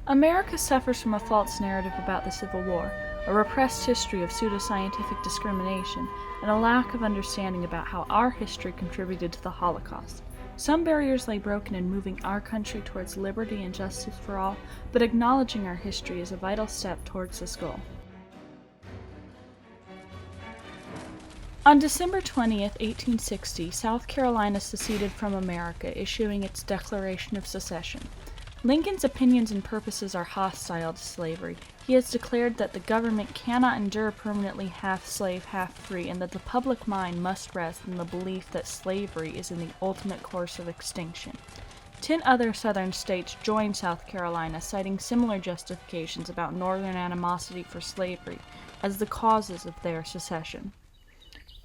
America suffers from a false narrative about the Civil War, a repressed history of pseudoscientific discrimination, and a lack of understanding about how our history contributed to the Holocaust. Some barriers lay broken in moving our country towards liberty and justice for all, but acknowledging our history is a vital step towards this goal. On December 20th, 1860, South Carolina seceded from America, issuing its Declaration of Secession. Lincoln's opinions and purposes are hostile to slavery. He has declared that the government cannot endure permanently half slave, half free, and that the public mind must rest in the belief that slavery is in the ultimate course of extinction. 10 other southern states joined South Carolina, citing similar justifications about northern animosity for slavery as the causes of their secession.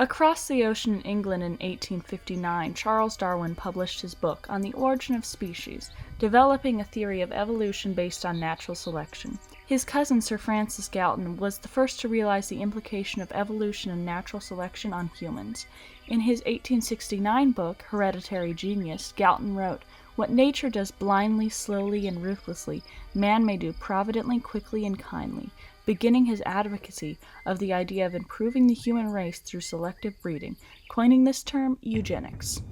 Across the ocean in England in 1859, Charles Darwin published his book On the Origin of Species, developing a theory of evolution based on natural selection. His cousin Sir Francis Galton was the first to realize the implication of evolution and natural selection on humans. In his 1869 book, Hereditary Genius, Galton wrote, "What nature does blindly, slowly, and ruthlessly, man may do providently, quickly, and kindly," beginning his advocacy of the idea of improving the human race through selective breeding, coining this term eugenics.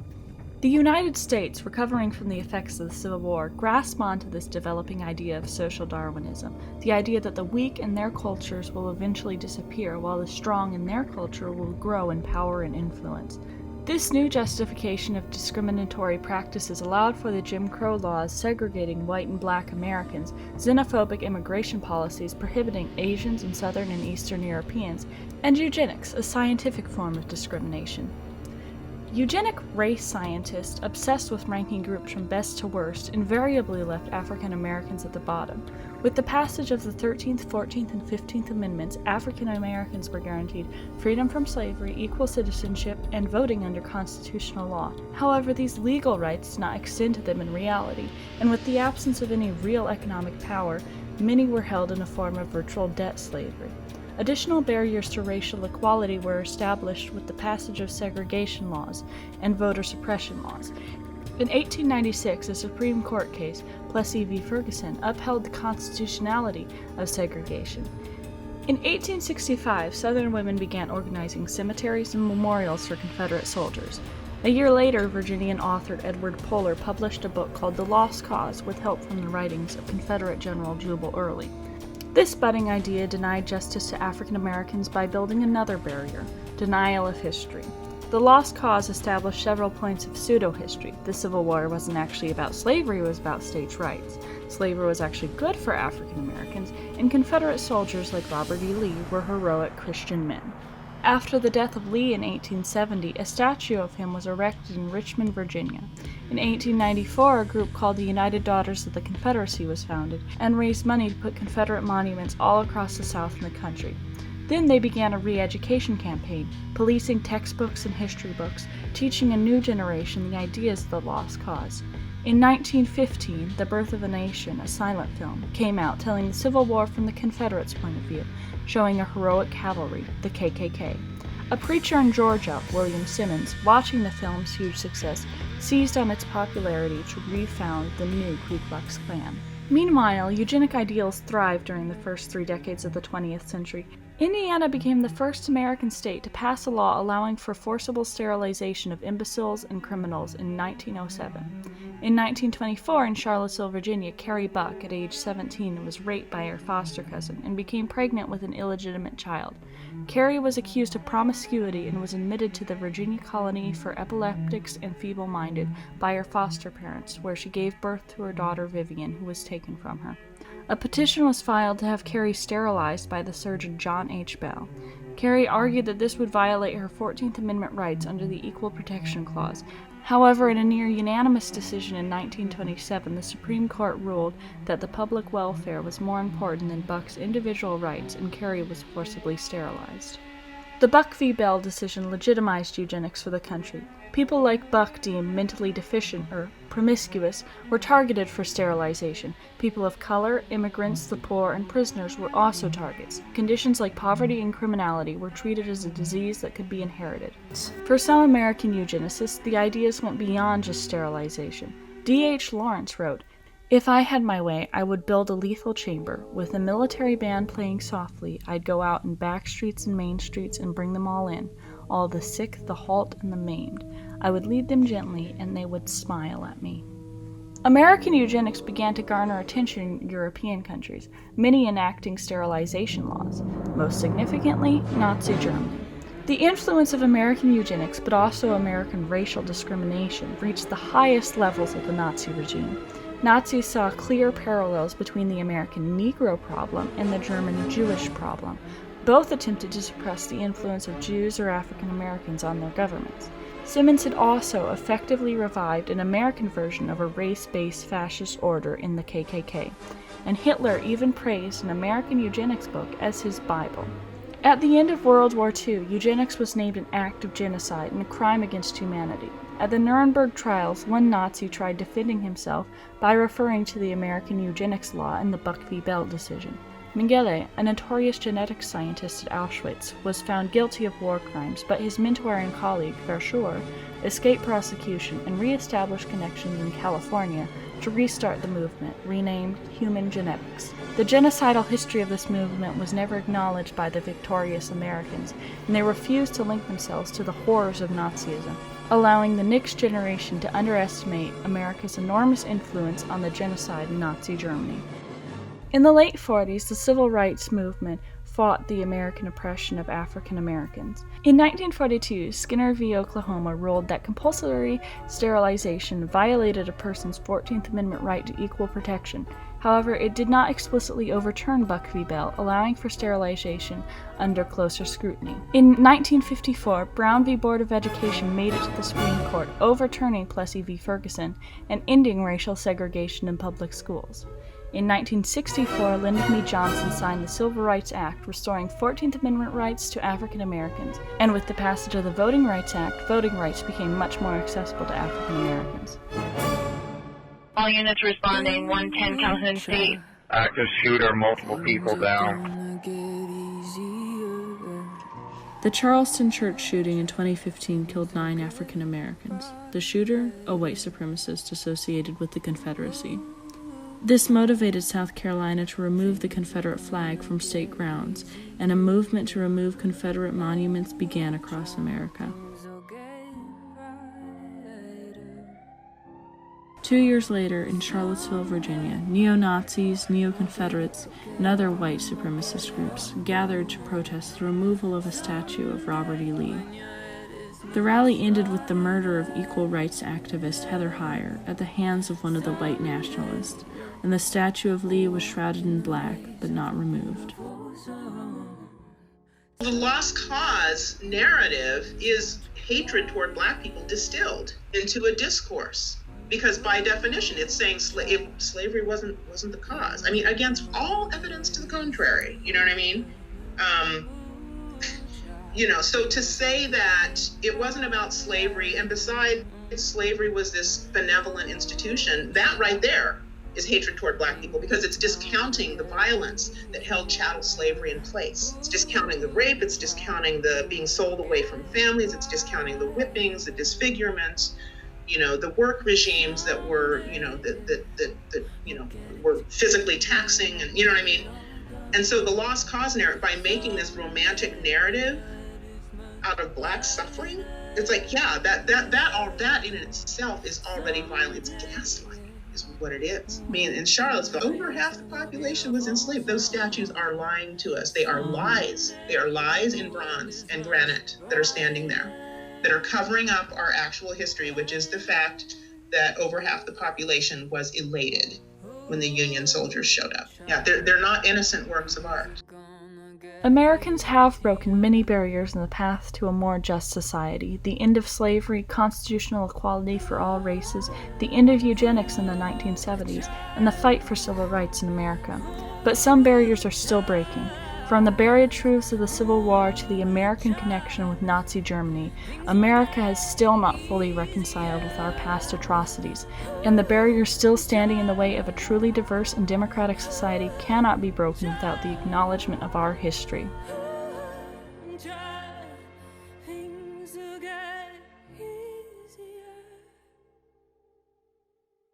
The United States, recovering from the effects of the Civil War, grasped onto this developing idea of social Darwinism, the idea that the weak in their cultures will eventually disappear, while the strong in their culture will grow in power and influence. This new justification of discriminatory practices allowed for the Jim Crow laws segregating white and black Americans, xenophobic immigration policies prohibiting Asians and Southern and Eastern Europeans, and eugenics, a scientific form of discrimination. Eugenic race scientists, obsessed with ranking groups from best to worst, invariably left African Americans at the bottom. With the passage of the 13th, 14th, and 15th Amendments, African Americans were guaranteed freedom from slavery, equal citizenship, and voting under constitutional law. However, these legal rights did not extend to them in reality, and with the absence of any real economic power, many were held in a form of virtual debt slavery. Additional barriers to racial equality were established with the passage of segregation laws and voter suppression laws. In 1896, a Supreme Court case, Plessy v. Ferguson, upheld the constitutionality of segregation. In 1865, Southern women began organizing cemeteries and memorials for Confederate soldiers. A year later, Virginian author Edward Polar published a book called The Lost Cause with help from the writings of Confederate General Jubal Early. This budding idea denied justice to African Americans by building another barrier, denial of history. The Lost Cause established several points of pseudo-history. The Civil War wasn't actually about slavery, it was about states' rights. Slavery was actually good for African Americans, and Confederate soldiers like Robert E. Lee were heroic Christian men. After the death of Lee in 1870, a statue of him was erected in Richmond, Virginia. In 1894, a group called the United Daughters of the Confederacy was founded and raised money to put Confederate monuments all across the South and the country. Then they began a re-education campaign, policing textbooks and history books, teaching a new generation the ideas of the Lost Cause. In 1915, The Birth of a Nation, a silent film, came out telling the Civil War from the Confederates' point of view, showing a heroic cavalry, the KKK. A preacher in Georgia, William Simmons, watching the film's huge success, seized on its popularity to refound the new Ku Klux Klan. Meanwhile, eugenic ideals thrived during the first 3 decades of the 20th century. Indiana became the first American state to pass a law allowing for forcible sterilization of imbeciles and criminals in 1907. In 1924, in Charlottesville, Virginia, Carrie Buck, at age 17, was raped by her foster cousin and became pregnant with an illegitimate child. Carrie was accused of promiscuity and was admitted to the Virginia Colony for Epileptics and Feeble-Minded by her foster parents, where she gave birth to her daughter Vivian, who was taken from her. A petition was filed to have Carrie sterilized by the surgeon John H. Bell. Carrie argued that this would violate her 14th Amendment rights under the Equal Protection Clause. However, in a near unanimous decision in 1927, the Supreme Court ruled that the public welfare was more important than Buck's individual rights, and Carrie was forcibly sterilized. The Buck v. Bell decision legitimized eugenics for the country. People like Buck, deemed mentally deficient or promiscuous, were targeted for sterilization. People of color, immigrants, the poor, and prisoners were also targets. Conditions like poverty and criminality were treated as a disease that could be inherited. For some American eugenicists, the ideas went beyond just sterilization. D.H. Lawrence wrote, If I had my way, I would build a lethal chamber. With a military band playing softly, I'd go out in back streets and main streets and bring them all in, all the sick, the halt, and the maimed. I would lead them gently, and they would smile at me. American eugenics began to garner attention in European countries, many enacting sterilization laws, most significantly, Nazi Germany. The influence of American eugenics, but also American racial discrimination, reached the highest levels of the Nazi regime. Nazis saw clear parallels between the American Negro problem and the German Jewish problem. Both attempted to suppress the influence of Jews or African Americans on their governments. Simmons had also effectively revived an American version of a race-based fascist order in the KKK, and Hitler even praised an American eugenics book as his Bible. At the end of World War II, eugenics was named an act of genocide and a crime against humanity. At the Nuremberg trials, one Nazi tried defending himself by referring to the American eugenics law in the Buck v. Bell decision. Mengele, a notorious genetics scientist at Auschwitz, was found guilty of war crimes, but his mentor and colleague, Verschoor, escaped prosecution and re-established connections in California to restart the movement, renamed Human Genetics. The genocidal history of this movement was never acknowledged by the victorious Americans, and they refused to link themselves to the horrors of Nazism, allowing the next generation to underestimate America's enormous influence on the genocide in Nazi Germany. In the late 40s, the civil rights movement fought the American oppression of African Americans. In 1942, Skinner v. Oklahoma ruled that compulsory sterilization violated a person's 14th Amendment right to equal protection. However, it did not explicitly overturn Buck v. Bell, allowing for sterilization under closer scrutiny. In 1954, Brown v. Board of Education made it to the Supreme Court, overturning Plessy v. Ferguson and ending racial segregation in public schools. In 1964, Lyndon B. Johnson signed the Civil Rights Act, restoring 14th Amendment rights to African Americans, and with the passage of the Voting Rights Act, voting rights became much more accessible to African Americans. All units responding, 110 Calhoun State. Active shooter, multiple people down. The Charleston church shooting in 2015 killed 9 African Americans. The shooter, a white supremacist associated with the Confederacy. This motivated South Carolina to remove the Confederate flag from state grounds, and a movement to remove Confederate monuments began across America. 2 years later, in Charlottesville, Virginia, neo-Nazis, neo-Confederates, and other white supremacist groups gathered to protest the removal of a statue of Robert E. Lee. The rally ended with the murder of equal rights activist Heather Heyer at the hands of one of the white nationalists, and the statue of Lee was shrouded in black, but not removed. The lost cause narrative is hatred toward Black people distilled into a discourse, because by definition it's saying slavery wasn't the cause. I mean, against all evidence to the contrary, you know what I mean? So to say that it wasn't about slavery, and besides, slavery was this benevolent institution, that right there is hatred toward Black people, because it's discounting the violence that held chattel slavery in place. It's discounting the rape, it's discounting the being sold away from families, it's discounting the whippings, the disfigurements, the work regimes that were, were physically taxing, and you know what I mean? And so the lost cause narrative, by making this romantic narrative out of Black suffering, it's like, yeah, that in itself is already violent. It's gaslighting is what it is. I mean, in Charlottesville, over half the population was enslaved. Those statues are lying to us. They are lies. They are lies in bronze and granite that are standing there, that are covering up our actual history, which is the fact that over half the population was elated when the Union soldiers showed up. Yeah, they're not innocent works of art. Americans have broken many barriers in the path to a more just society: the end of slavery, constitutional equality for all races, the end of eugenics in the 1970s, and the fight for civil rights in America. But some barriers are still breaking. From the buried truths of the Civil War to the American connection with Nazi Germany, America has still not fully reconciled with our past atrocities, and the barriers still standing in the way of a truly diverse and democratic society cannot be broken without the acknowledgement of our history.